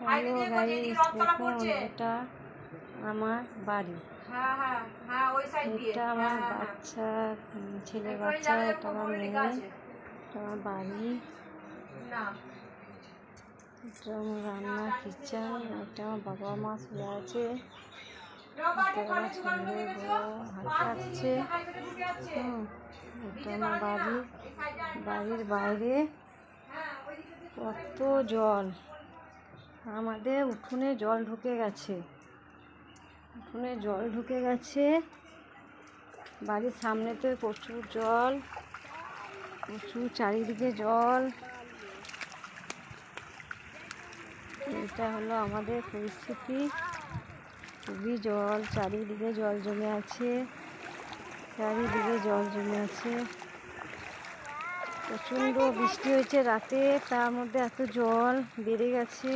Hello guys, দেখুন এটা আমার বাড়ি। এটা আমার বাচ্চা, ছেলে বাচ্চা, এটা আমার মেয়ে, এটা আমার বাড়ি, এটা আমার রান্না কিচেন, এটা আমার বাবা মা শুয়ে আছে, আমার ছেলে বউ হাঁটতে আসছে। এটা আমার বাড়ি, বাড়ির বাইরে কত জল, আমাদের উঠোনে জল ঢুকে গেছে, বাড়ির সামনেতে প্রচুর জল, প্রচুর চারিদিকে জল। এটা হলো আমাদের পরিস্থিতি, খুবই জল, চারিদিকে জল জমে আছে, প্রচণ্ড বৃষ্টি হয়েছে রাতে, তার মধ্যে এত জল বেড়ে গেছে।